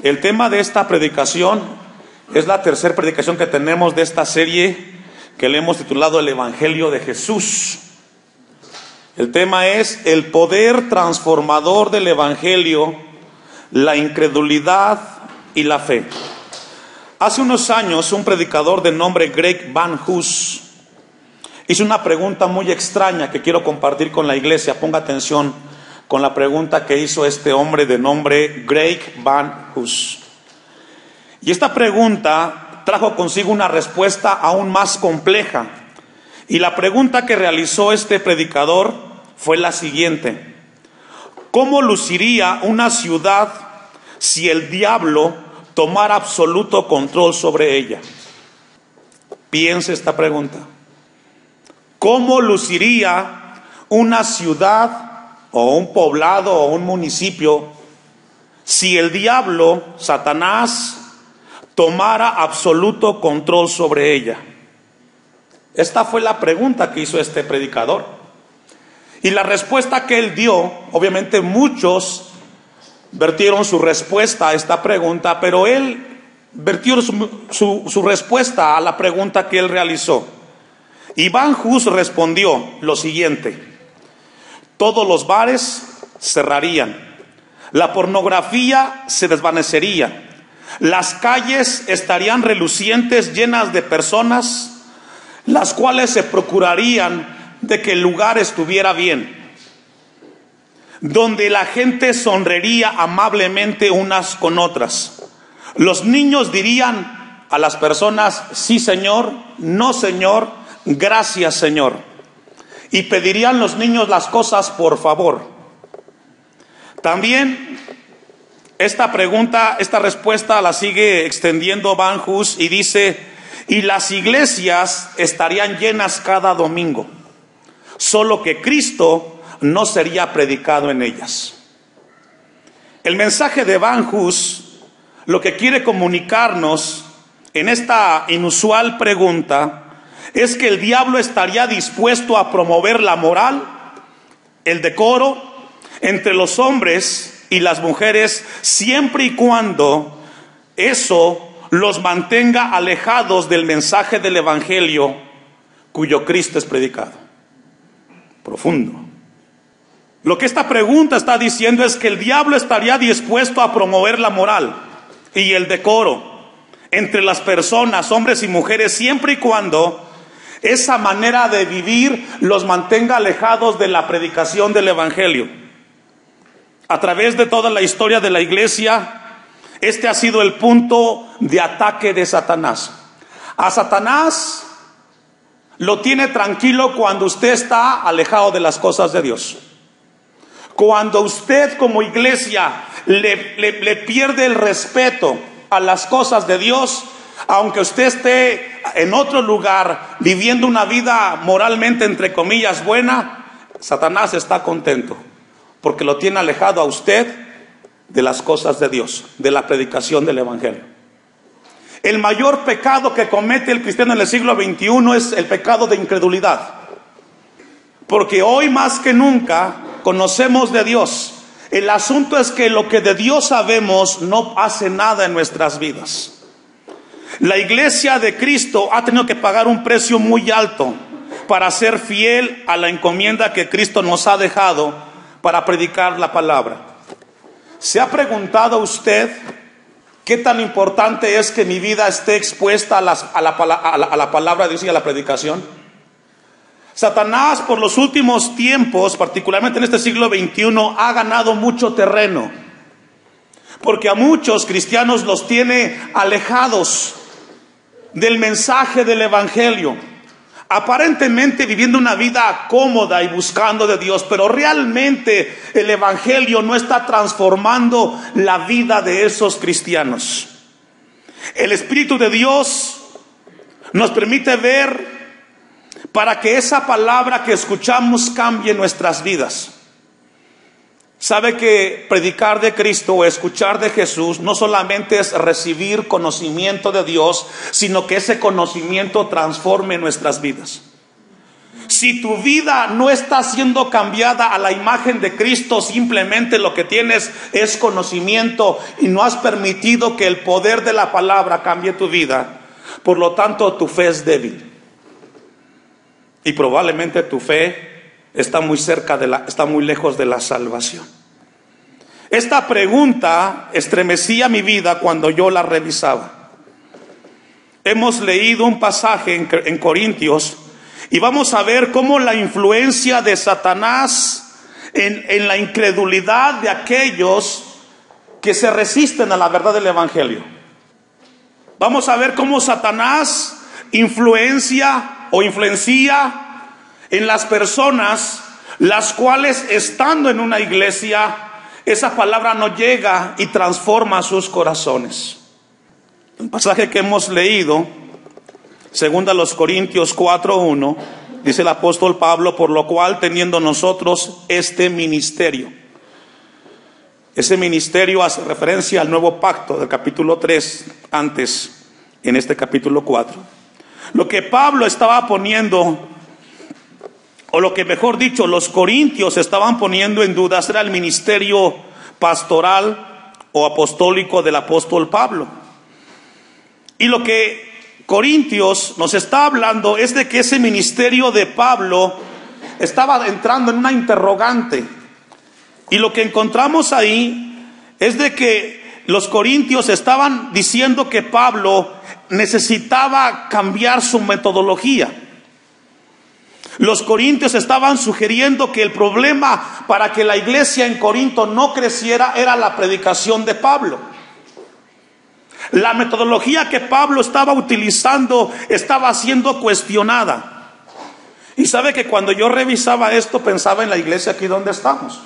El tema de esta predicación es la tercera predicación que tenemos de esta serie que le hemos titulado El Evangelio de Jesús. El tema es el poder transformador del Evangelio, la incredulidad y la fe. Hace unos años un predicador de nombre Greg Van Hus hizo una pregunta muy extraña que quiero compartir con la iglesia. Ponga atención con la pregunta que hizo este hombre de nombre Greg Van Hus. Y esta pregunta trajo consigo una respuesta aún más compleja. Y la pregunta que realizó este predicador fue la siguiente: ¿cómo luciría una ciudad si el diablo tomara absoluto control sobre ella? Piense esta pregunta. ¿Cómo luciría una ciudad o un poblado o un municipio si el diablo, Satanás, tomara absoluto control sobre ella? Esta fue la pregunta que hizo este predicador. Y la respuesta que él dio, obviamente muchos vertieron su respuesta a esta pregunta, pero él vertió su respuesta a la pregunta que él realizó. Y Van Hus respondió lo siguiente: todos los bares cerrarían, la pornografía se desvanecería, las calles estarían relucientes, llenas de personas, las cuales se procurarían de que el lugar estuviera bien, donde la gente sonreiría amablemente unas con otras. Los niños dirían a las personas: sí señor, no señor, gracias señor. Y pedirían los niños las cosas por favor. También esta respuesta la sigue extendiendo Van Hus y dice: y las iglesias estarían llenas cada domingo, solo que Cristo no sería predicado en ellas. El mensaje de Van Hus lo que quiere comunicarnos en esta inusual pregunta es que el diablo estaría dispuesto a promover la moral, el decoro entre los hombres y las mujeres, siempre y cuando eso los mantenga alejados del mensaje del Evangelio cuyo Cristo es predicado. Profundo. Lo que esta pregunta está diciendo es que el diablo estaría dispuesto a promover la moral y el decoro entre las personas, hombres y mujeres, siempre y cuando esa manera de vivir los mantenga alejados de la predicación del Evangelio. A través de toda la historia de la iglesia, este ha sido el punto de ataque de Satanás. A Satanás lo tiene tranquilo cuando usted está alejado de las cosas de Dios. Cuando usted como iglesia le pierde el respeto a las cosas de Dios, aunque usted esté en otro lugar viviendo una vida moralmente entre comillas buena, Satanás está contento porque lo tiene alejado a usted de las cosas de Dios, de la predicación del Evangelio. El mayor pecado que comete el cristiano en el siglo XXI es el pecado de incredulidad, porque hoy más que nunca conocemos de Dios. El asunto es que lo que de Dios sabemos no hace nada en nuestras vidas. La iglesia de Cristo ha tenido que pagar un precio muy alto para ser fiel a la encomienda que Cristo nos ha dejado para predicar la palabra. ¿Se ha preguntado usted qué tan importante es que mi vida esté expuesta a la palabra de Dios y a la predicación? Satanás por los últimos tiempos, particularmente en este siglo XXI, ha ganado mucho terreno, porque a muchos cristianos los tiene alejados del mensaje del Evangelio, aparentemente viviendo una vida cómoda y buscando de Dios, pero realmente el Evangelio no está transformando la vida de esos cristianos. El Espíritu de Dios nos permite ver para que esa palabra que escuchamos cambie nuestras vidas. Sabe que predicar de Cristo o escuchar de Jesús no solamente es recibir conocimiento de Dios, sino que ese conocimiento transforme nuestras vidas. Si tu vida no está siendo cambiada a la imagen de Cristo, simplemente lo que tienes es conocimiento y no has permitido que el poder de la palabra cambie tu vida, por lo tanto tu fe es débil. Y probablemente tu fe está muy lejos de la salvación. Esta pregunta estremecía mi vida cuando yo la revisaba. Hemos leído un pasaje en Corintios y vamos a ver cómo la influencia de Satanás en la incredulidad de aquellos que se resisten a la verdad del evangelio. Vamos a ver cómo Satanás influencia en las personas, las cuales estando en una iglesia, esa palabra no llega y transforma sus corazones. El pasaje que hemos leído, segunda a los Corintios 4:1, dice el apóstol Pablo: por lo cual, teniendo nosotros este ministerio. Ese ministerio hace referencia al nuevo pacto del capítulo 3, antes, en este capítulo 4. Lo que Pablo estaba poniendo, o lo que mejor dicho, los corintios estaban poniendo en duda, era el ministerio pastoral o apostólico del apóstol Pablo. Y lo que Corintios nos está hablando es de que ese ministerio de Pablo estaba entrando en una interrogante. Y lo que encontramos ahí es de que los corintios estaban diciendo que Pablo necesitaba cambiar su metodología. Los corintios estaban sugiriendo que el problema para que la iglesia en Corinto no creciera era la predicación de Pablo. La metodología que Pablo estaba utilizando estaba siendo cuestionada. Y sabe que cuando yo revisaba esto, pensaba en la iglesia aquí donde estamos.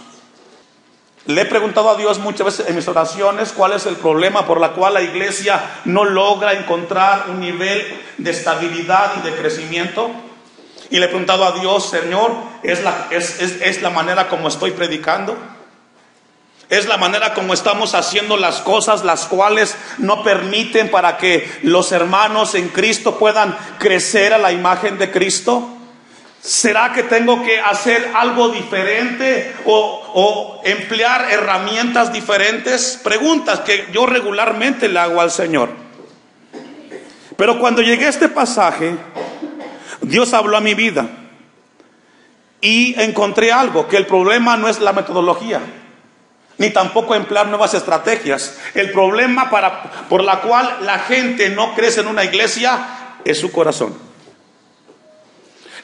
Le he preguntado a Dios muchas veces en mis oraciones cuál es el problema por la cual la iglesia no logra encontrar un nivel de estabilidad y de crecimiento. Y le he preguntado a Dios: Señor, ¿es la manera como estoy predicando? ¿Es la manera como estamos haciendo las cosas, las cuales no permiten para que los hermanos en Cristo puedan crecer a la imagen de Cristo? ¿Será que tengo que hacer algo diferente o emplear herramientas diferentes? Preguntas que yo regularmente le hago al Señor. Pero cuando llegué a este pasaje, Dios habló a mi vida y encontré algo: que el problema no es la metodología, ni tampoco emplear nuevas estrategias. El problema por la cual la gente no crece en una iglesia es su corazón.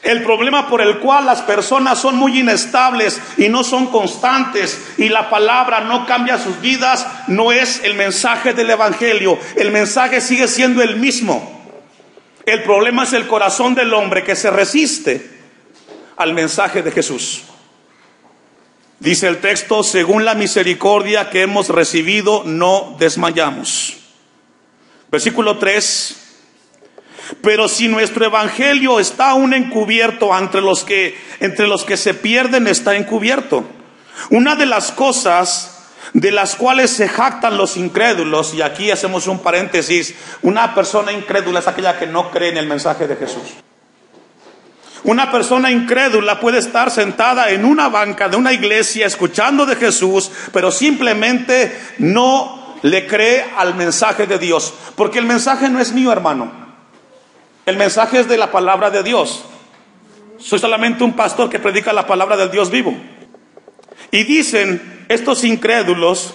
El problema por el cual las personas son muy inestables y no son constantes y la palabra no cambia sus vidas no es el mensaje del evangelio. El mensaje sigue siendo el mismo. El problema es el corazón del hombre que se resiste al mensaje de Jesús. Dice el texto: según la misericordia que hemos recibido, no desmayamos. Versículo 3. Pero si nuestro evangelio está aún encubierto, entre los que se pierden está encubierto. Una de las cosas de las cuales se jactan los incrédulos, y aquí hacemos un paréntesis: una persona incrédula es aquella que no cree en el mensaje de Jesús. Una persona incrédula puede estar sentada en una banca de una iglesia escuchando de Jesús, pero simplemente no le cree al mensaje de Dios. Porque el mensaje no es mío, hermano. El mensaje es de la palabra de Dios. Soy solamente un pastor que predica la palabra del Dios vivo. Y dicen estos incrédulos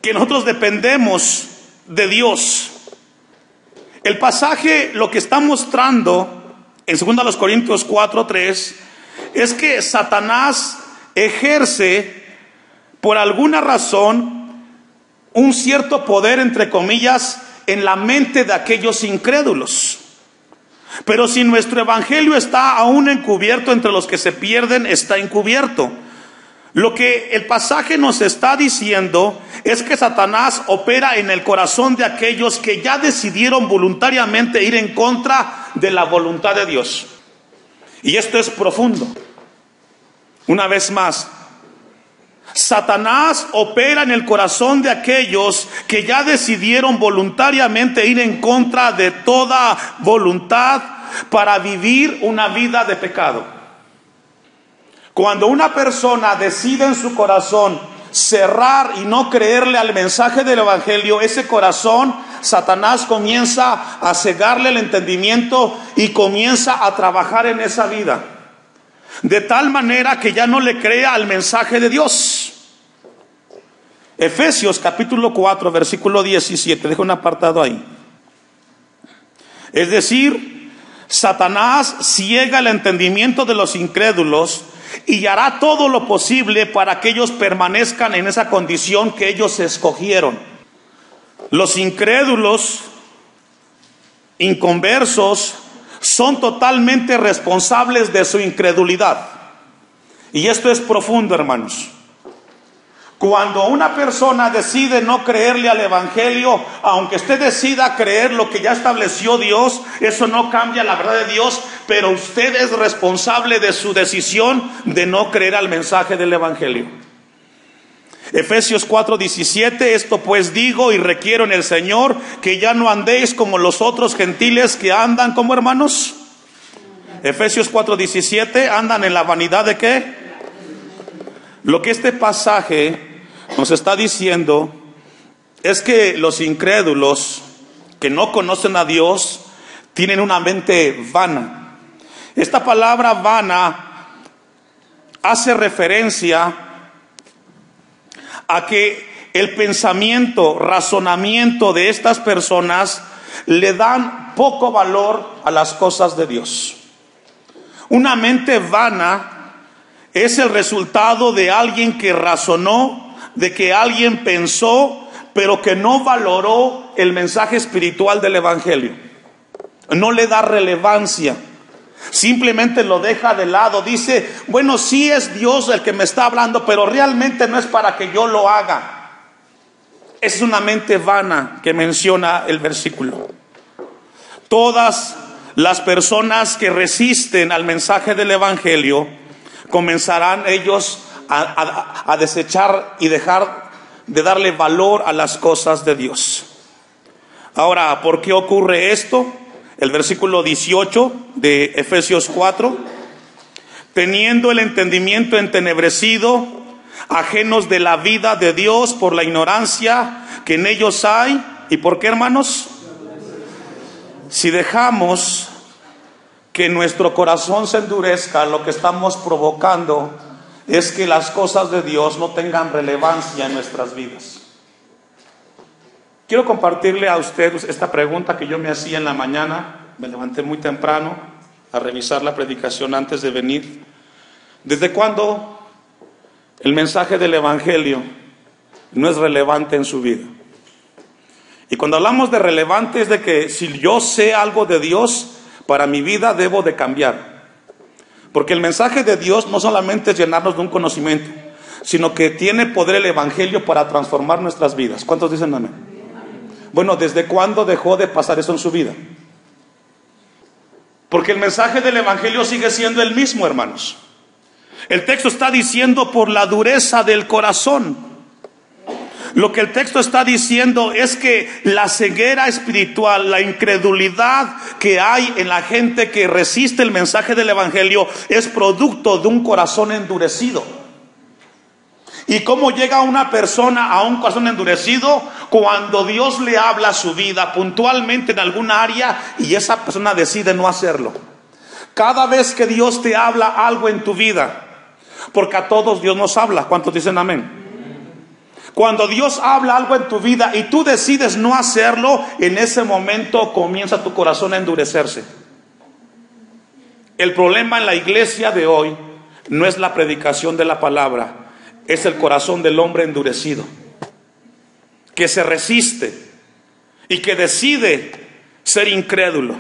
que nosotros dependemos de Dios. El pasaje lo que está mostrando en 2 Corintios 4:3 es que Satanás ejerce por alguna razón un cierto poder, entre comillas, en la mente de aquellos incrédulos. Pero si nuestro evangelio está aún encubierto, entre los que se pierden está encubierto. Lo que el pasaje nos está diciendo es que Satanás opera en el corazón de aquellos que ya decidieron voluntariamente ir en contra de la voluntad de Dios. Y esto es profundo. Una vez más, Satanás opera en el corazón de aquellos que ya decidieron voluntariamente ir en contra de toda voluntad para vivir una vida de pecado. Cuando una persona decide en su corazón cerrar y no creerle al mensaje del evangelio, ese corazón, Satanás comienza a cegarle el entendimiento y comienza a trabajar en esa vida, de tal manera que ya no le crea al mensaje de Dios. Efesios capítulo 4 versículo 17, dejo un apartado ahí. Es decir, Satanás ciega el entendimiento de los incrédulos y hará todo lo posible para que ellos permanezcan en esa condición que ellos escogieron. Los incrédulos, inconversos, son totalmente responsables de su incredulidad. Y esto es profundo, hermanos. Cuando una persona decide no creerle al evangelio, aunque usted decida creer lo que ya estableció Dios, eso no cambia la verdad de Dios, pero usted es responsable de su decisión de no creer al mensaje del evangelio. Efesios 4:17, esto pues digo y requiero en el Señor, que ya no andéis como los otros gentiles que andan como hermanos. Efesios 4:17, andan en la vanidad de ¿qué? Lo que este pasaje nos está diciendo es que los incrédulos que no conocen a Dios tienen una mente vana. Esta palabra vana hace referencia a que el pensamiento, razonamiento de estas personas le dan poco valor a las cosas de Dios. Una mente vana es el resultado de alguien que razonó, de que alguien pensó, pero que no valoró el mensaje espiritual del evangelio. No le da relevancia. Simplemente lo deja de lado. Dice, bueno, sí es Dios el que me está hablando, pero realmente no es para que yo lo haga. Es una mente vana que menciona el versículo. Todas las personas que resisten al mensaje del evangelio comenzarán ellos a desechar y dejar de darle valor a las cosas de Dios. Ahora, ¿por qué ocurre esto? El versículo 18 de Efesios 4, teniendo el entendimiento entenebrecido, ajenos de la vida de Dios por la ignorancia que en ellos hay. ¿Y por qué, hermanos? Si dejamos que nuestro corazón se endurezca, lo que estamos provocando es que las cosas de Dios no tengan relevancia en nuestras vidas. Quiero compartirle a usted esta pregunta que yo me hacía en la mañana. Me levanté muy temprano a revisar la predicación antes de venir. ¿Desde cuándo el mensaje del evangelio no es relevante en su vida? Y cuando hablamos de relevante es de que si yo sé algo de Dios, para mi vida debo de cambiar. Porque el mensaje de Dios no solamente es llenarnos de un conocimiento, sino que tiene poder el evangelio para transformar nuestras vidas. ¿Cuántos dicen amén? Bueno, ¿desde cuándo dejó de pasar eso en su vida? Porque el mensaje del evangelio sigue siendo el mismo, hermanos. El texto está diciendo por la dureza del corazón. Lo que el texto está diciendo es que la ceguera espiritual, la incredulidad que hay en la gente que resiste el mensaje del evangelio es producto de un corazón endurecido. ¿Y cómo llega una persona a un corazón endurecido? Cuando Dios le habla a su vida puntualmente en alguna área y esa persona decide no hacerlo. Cada vez que Dios te habla algo en tu vida, porque a todos Dios nos habla. ¿Cuántos dicen amén? Cuando Dios habla algo en tu vida y tú decides no hacerlo, en ese momento comienza tu corazón a endurecerse. El problema en la iglesia de hoy no es la predicación de la palabra, es el corazón del hombre endurecido, que se resiste y que decide ser incrédulo.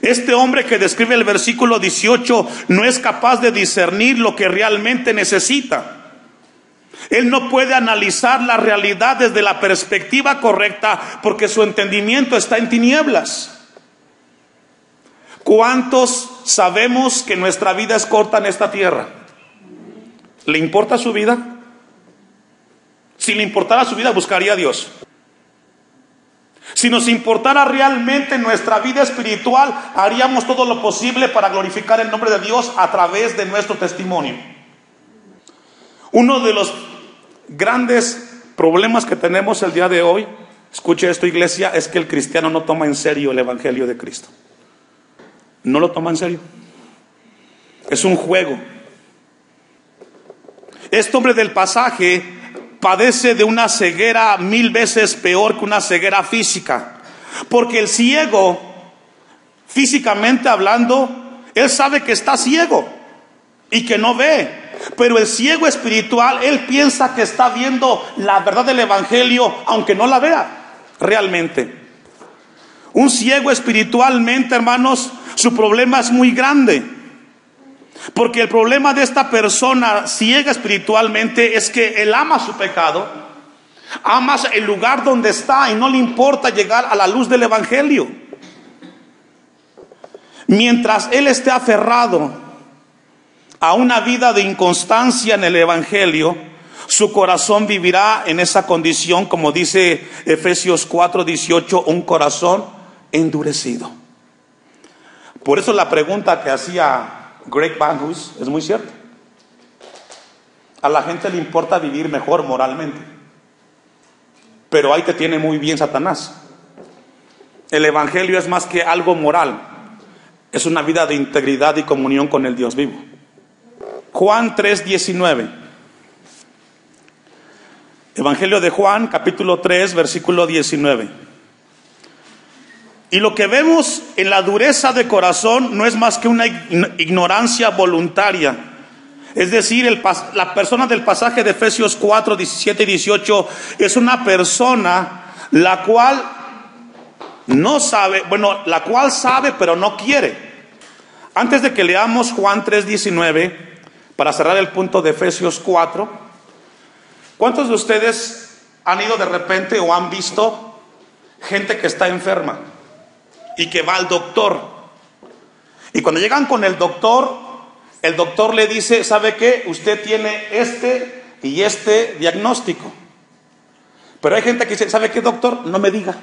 Este hombre que describe el versículo 18 no es capaz de discernir lo que realmente necesita. Él no puede analizar la realidad desde la perspectiva correcta porque su entendimiento está en tinieblas. ¿Cuántos sabemos que nuestra vida es corta en esta tierra? ¿Le importa su vida? Si le importara su vida, buscaría a Dios. Si nos importara realmente nuestra vida espiritual, haríamos todo lo posible para glorificar el nombre de Dios a través de nuestro testimonio. Uno de los grandes problemas que tenemos el día de hoy, escuche esto, iglesia, es que el cristiano no toma en serio el evangelio de Cristo. No lo toma en serio. Es un juego. Este hombre del pasaje padece de una ceguera 1000 veces peor que una ceguera física. Porque el ciego, físicamente hablando, él sabe que está ciego y que no ve. Pero el ciego espiritual, él piensa que está viendo la verdad del evangelio, aunque no la vea realmente. Un ciego espiritualmente, hermanos, su problema es muy grande. Porque el problema de esta persona ciega espiritualmente es que él ama su pecado, ama el lugar donde está y no le importa llegar a la luz del evangelio. Mientras él esté aferrado a una vida de inconstancia en el evangelio, su corazón vivirá en esa condición, como dice Efesios 4:18, un corazón endurecido. Por eso la pregunta que hacía Greg Van Hus es muy cierta. A la gente le importa vivir mejor moralmente, pero ahí te tiene muy bien Satanás. El evangelio es más que algo moral, es una vida de integridad y comunión con el Dios vivo. Juan 3:19. Evangelio de Juan, capítulo 3, versículo 19. Y lo que vemos en la dureza de corazón no es más que una ignorancia voluntaria. Es decir, la persona del pasaje de Efesios 4, 17 y 18 es una persona la cual no sabe, la cual sabe pero no quiere. Antes de que leamos Juan 3, 19, para cerrar el punto de Efesios 4, ¿cuántos de ustedes han ido de repente o han visto gente que está enferma y que va al doctor? Y cuando llegan con el doctor le dice, ¿sabe qué? Usted tiene este y este diagnóstico. Pero hay gente que dice, ¿sabe qué, doctor? No me diga.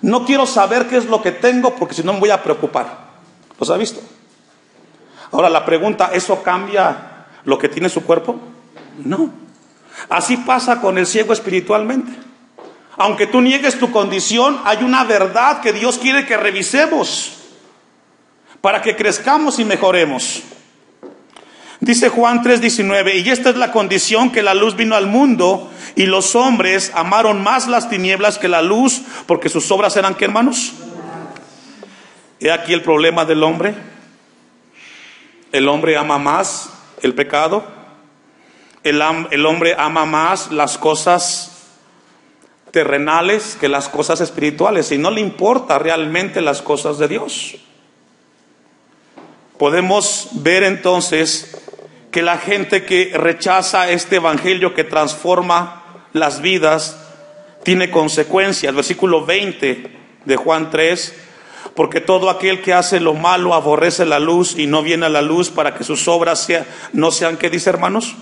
No quiero saber qué es lo que tengo porque si no me voy a preocupar. ¿Los ha visto? Ahora la pregunta, ¿eso cambia lo que tiene su cuerpo? No. Así pasa con el ciego espiritualmente. Aunque tú niegues tu condición, hay una verdad que Dios quiere que revisemos para que crezcamos y mejoremos. Dice Juan 3:19, y esta es la condición, que la luz vino al mundo y los hombres amaron más las tinieblas que la luz, porque sus obras eran, ¿qué, hermanos? He aquí el problema del hombre. El hombre ama más el pecado. El hombre ama más las cosas terrenales que las cosas espirituales, y no le importa realmente las cosas de Dios. Podemos ver entonces que la gente que rechaza este evangelio que transforma las vidas tiene consecuencias. Versículo 20 de Juan 3, porque todo aquel que hace lo malo aborrece la luz y no viene a la luz para que sus obras no sean, ¿qué dice, hermanos?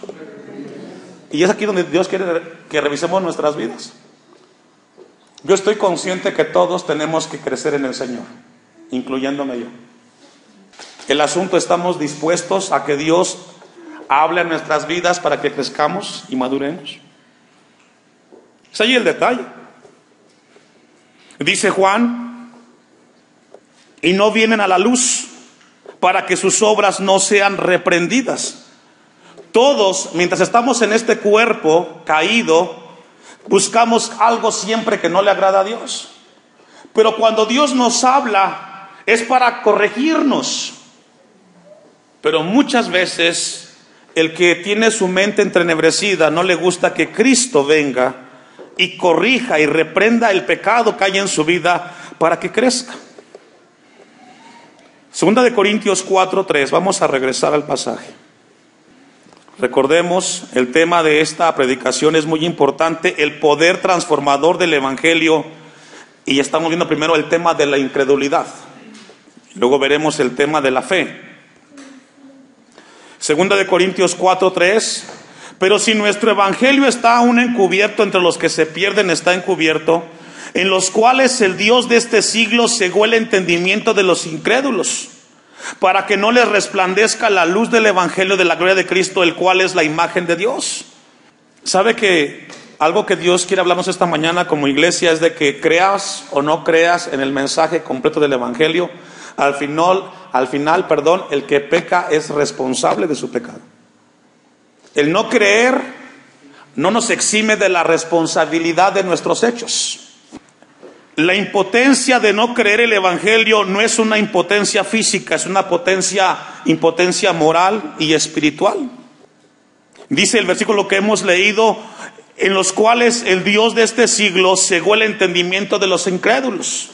Y es aquí donde Dios quiere que revisemos nuestras vidas. Yo estoy consciente que todos tenemos que crecer en el Señor, incluyéndome yo. El asunto, ¿estamos dispuestos a que Dios hable en nuestras vidas para que crezcamos y maduremos? Es ahí el detalle. Dice Juan, y no vienen a la luz para que sus obras no sean reprendidas. Todos, mientras estamos en este cuerpo caído, buscamos algo siempre que no le agrada a Dios. Pero cuando Dios nos habla, es para corregirnos. Pero muchas veces el que tiene su mente entenebrecida no le gusta que Cristo venga y corrija y reprenda el pecado que hay en su vida para que crezca. Segunda de Corintios 4:3, vamos a regresar al pasaje. Recordemos, el tema de esta predicación es muy importante, el poder transformador del evangelio, y estamos viendo primero el tema de la incredulidad, luego veremos el tema de la fe. Segunda de Corintios 4:3, pero si nuestro evangelio está aún encubierto, entre los que se pierden está encubierto, en los cuales el Dios de este siglo cegó el entendimiento de los incrédulos, para que no les resplandezca la luz del evangelio de la gloria de Cristo, el cual es la imagen de Dios. ¿Sabe que algo que Dios quiere hablarnos esta mañana como iglesia es de que creas o no creas en el mensaje completo del evangelio, al final, el que peca es responsable de su pecado? El no creer no nos exime de la responsabilidad de nuestros hechos. La impotencia de no creer el evangelio no es una impotencia física, es una impotencia moral y espiritual. Dice el versículo que hemos leído, en los cuales el Dios de este siglo cegó el entendimiento de los incrédulos.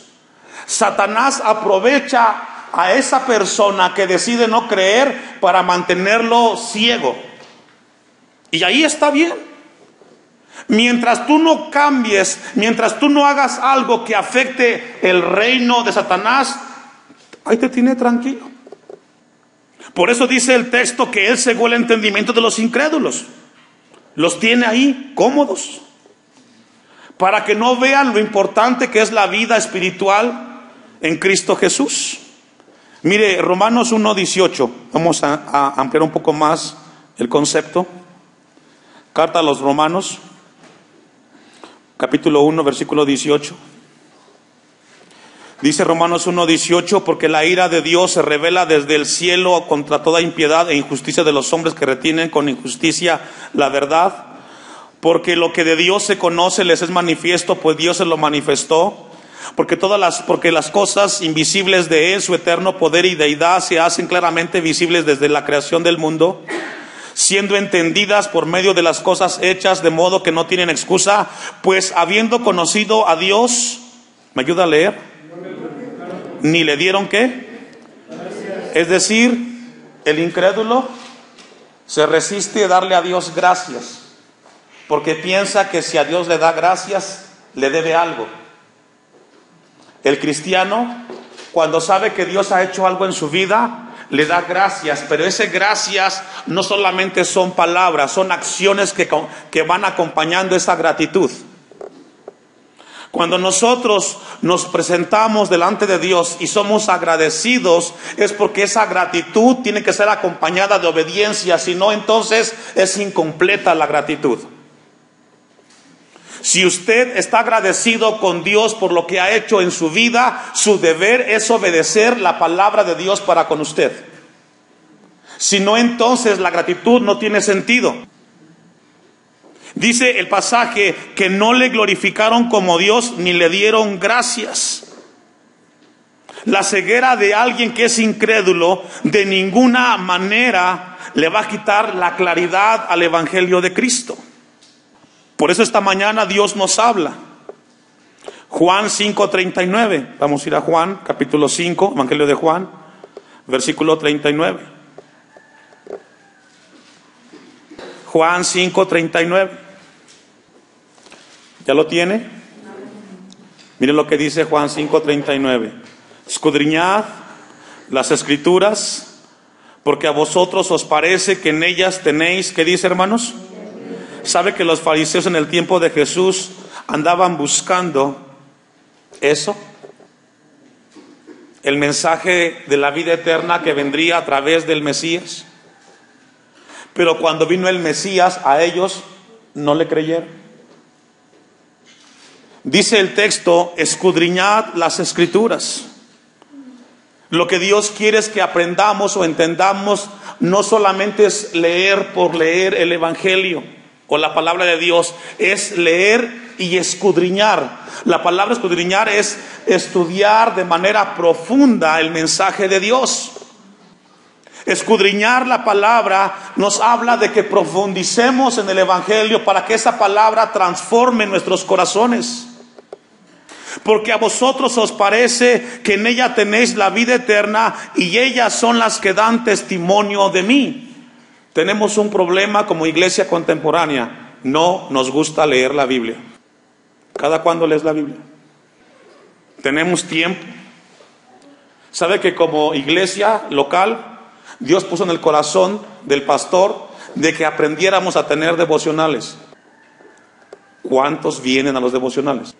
Satanás aprovecha a esa persona que decide no creer para mantenerlo ciego. Y ahí está bien. Mientras tú no cambies, mientras tú no hagas algo que afecte el reino de Satanás, ahí te tiene tranquilo. Por eso dice el texto que él cegó el entendimiento de los incrédulos. Los tiene ahí cómodos, para que no vean lo importante que es la vida espiritual en Cristo Jesús. Mire, Romanos 1:18, vamos a ampliar un poco más el concepto. Carta a los Romanos, capítulo 1, versículo 18. Dice Romanos 1:18, porque la ira de Dios se revela desde el cielo contra toda impiedad e injusticia de los hombres que retienen con injusticia la verdad. Porque lo que de Dios se conoce les es manifiesto, pues Dios se lo manifestó. Porque las cosas invisibles de Él, su eterno poder y deidad, se hacen claramente visibles desde la creación del mundo, siendo entendidas por medio de las cosas hechas, de modo que no tienen excusa. Pues habiendo conocido a Dios, ¿me ayuda a leer? Ni le dieron ¿qué? Es decir, el incrédulo se resiste a darle a Dios gracias, porque piensa que si a Dios le da gracias, le debe algo. El cristiano, cuando sabe que Dios ha hecho algo en su vida, le da gracias, pero ese gracias no solamente son palabras, son acciones que van acompañando esa gratitud. Cuando nosotros nos presentamos delante de Dios y somos agradecidos, es porque esa gratitud tiene que ser acompañada de obediencia, si no, entonces es incompleta la gratitud. Si usted está agradecido con Dios por lo que ha hecho en su vida, su deber es obedecer la palabra de Dios para con usted. Si no, entonces la gratitud no tiene sentido. Dice el pasaje que no le glorificaron como Dios ni le dieron gracias. La ceguera de alguien que es incrédulo de ninguna manera le va a quitar la claridad al evangelio de Cristo. Por eso esta mañana Dios nos habla. Juan 5:39. Vamos a ir a Juan, capítulo 5, Evangelio de Juan, versículo 39. Juan 5:39. ¿Ya lo tiene? Miren lo que dice Juan 5:39. Escudriñad las Escrituras, porque a vosotros os parece que en ellas tenéis, ¿qué dice, hermanos? ¿Sabe que los fariseos en el tiempo de Jesús andaban buscando eso? El mensaje de la vida eterna que vendría a través del Mesías. Pero cuando vino el Mesías, a ellos no le creyeron. Dice el texto, escudriñad las Escrituras. Lo que Dios quiere es que aprendamos o entendamos, no solamente es leer por leer el Evangelio o la palabra de Dios, es leer y escudriñar. La palabra escudriñar es estudiar de manera profunda el mensaje de Dios. Escudriñar la palabra nos habla de que profundicemos en el Evangelio para que esa palabra transforme nuestros corazones. Porque a vosotros os parece que en ella tenéis la vida eterna y ellas son las que dan testimonio de mí. Tenemos un problema como iglesia contemporánea. No nos gusta leer la Biblia. ¿Cada cuándo lees la Biblia? Tenemos tiempo. ¿Sabe que como iglesia local, Dios puso en el corazón del pastor de que aprendiéramos a tener devocionales? ¿Cuántos vienen a los devocionales?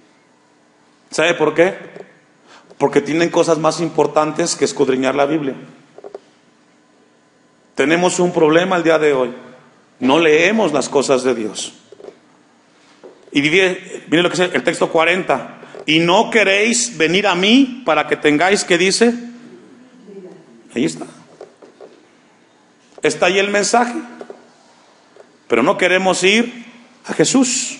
¿Sabe por qué? Porque tienen cosas más importantes que escudriñar la Biblia. Tenemos un problema el día de hoy. No leemos las cosas de Dios. Y mire lo que dice el texto 40. Y no queréis venir a mí para que tengáis, ¿qué dice? Ahí está. Está ahí el mensaje. Pero no queremos ir a Jesús.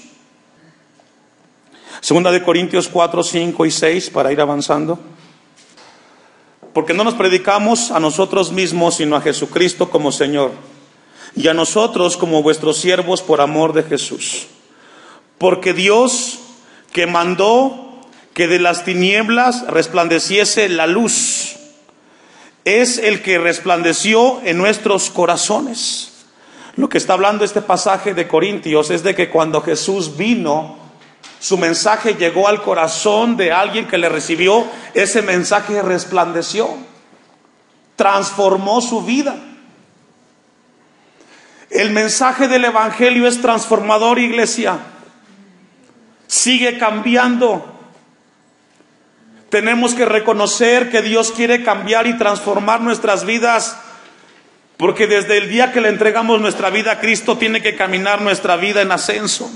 Segunda de Corintios 4, 5 y 6, para ir avanzando. Porque no nos predicamos a nosotros mismos, sino a Jesucristo como Señor, y a nosotros como vuestros siervos por amor de Jesús. Porque Dios, que mandó que de las tinieblas resplandeciese la luz, es el que resplandeció en nuestros corazones. Lo que está hablando este pasaje de Corintios es de que cuando Jesús vino, su mensaje llegó al corazón de alguien que le recibió. Ese mensaje resplandeció, transformó su vida. El mensaje del Evangelio es transformador, iglesia. Sigue cambiando. Tenemos que reconocer que Dios quiere cambiar y transformar nuestras vidas, porque desde el día que le entregamos nuestra vida a Cristo, tiene que caminar nuestra vida en ascenso.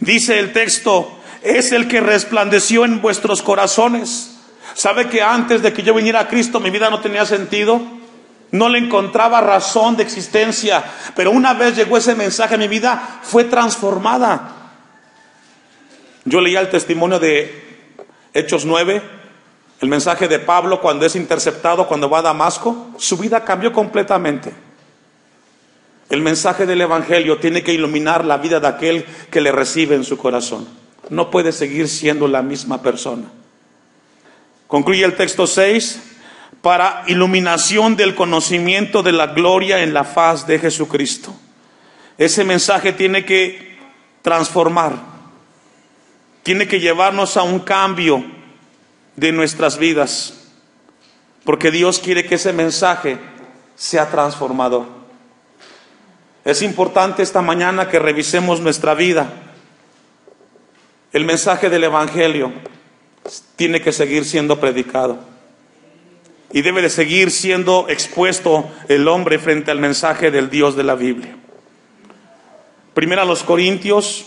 Dice el texto, es el que resplandeció en vuestros corazones. ¿Sabe que antes de que yo viniera a Cristo mi vida no tenía sentido? No le encontraba razón de existencia. Pero una vez llegó ese mensaje, mi vida fue transformada. Yo leía el testimonio de Hechos 9, el mensaje de Pablo cuando es interceptado, cuando va a Damasco. Su vida cambió completamente. El mensaje del Evangelio tiene que iluminar la vida de aquel que le recibe en su corazón. No puede seguir siendo la misma persona. Concluye el texto 6, para iluminación del conocimiento de la gloria en la faz de Jesucristo. Ese mensaje tiene que transformar, tiene que llevarnos a un cambio de nuestras vidas, porque Dios quiere que ese mensaje sea transformador. Es importante esta mañana que revisemos nuestra vida. El mensaje del Evangelio tiene que seguir siendo predicado y debe de seguir siendo expuesto el hombre frente al mensaje del Dios de la Biblia. Primera a los Corintios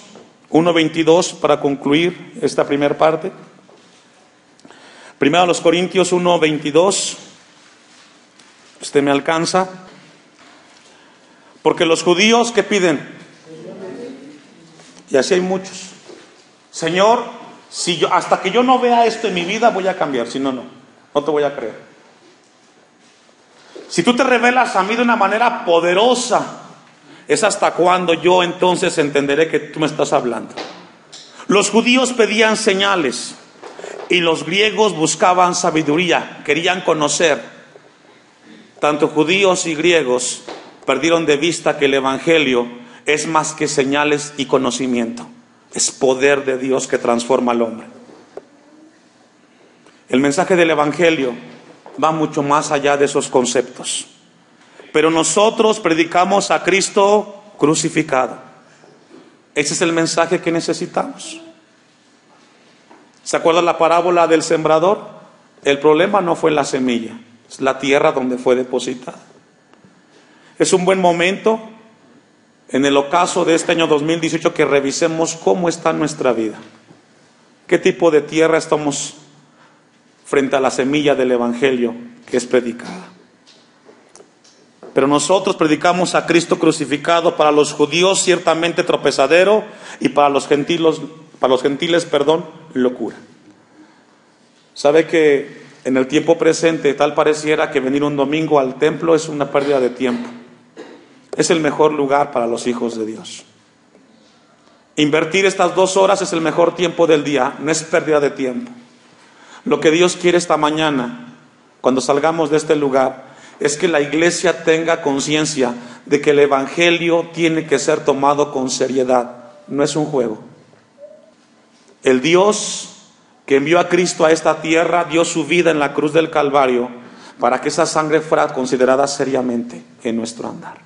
1:22, para concluir esta primera parte. Primera a los Corintios 1:22. Usted me alcanza. Porque los judíos, ¿qué piden? Y así hay muchos. Señor, si yo, hasta que yo no vea esto en mi vida, voy a cambiar. Si no, no te voy a creer. Si tú te revelas a mí de una manera poderosa, es hasta cuando yo entonces entenderé que tú me estás hablando. Los judíos pedían señales y los griegos buscaban sabiduría, querían conocer. Tanto judíos y griegos perdieron de vista que el Evangelio es más que señales y conocimiento. Es poder de Dios que transforma al hombre. El mensaje del Evangelio va mucho más allá de esos conceptos. Pero nosotros predicamos a Cristo crucificado. Ese es el mensaje que necesitamos. ¿Se acuerdan la parábola del sembrador? El problema no fue la semilla, es la tierra donde fue depositada. Es un buen momento en el ocaso de este año 2018 que revisemos cómo está nuestra vida. ¿Qué tipo de tierra estamos frente a la semilla del Evangelio que es predicada? Pero nosotros predicamos a Cristo crucificado, para los judíos ciertamente tropezadero y para los gentiles, locura. ¿Sabe que en el tiempo presente tal pareciera que venir un domingo al templo es una pérdida de tiempo? Es el mejor lugar para los hijos de Dios. Invertir estas 2 horas es el mejor tiempo del día, no es pérdida de tiempo. Lo que Dios quiere esta mañana, cuando salgamos de este lugar, es que la iglesia tenga conciencia de que el Evangelio tiene que ser tomado con seriedad, no es un juego. El Dios que envió a Cristo a esta tierra dio su vida en la cruz del Calvario para que esa sangre fuera considerada seriamente en nuestro andar.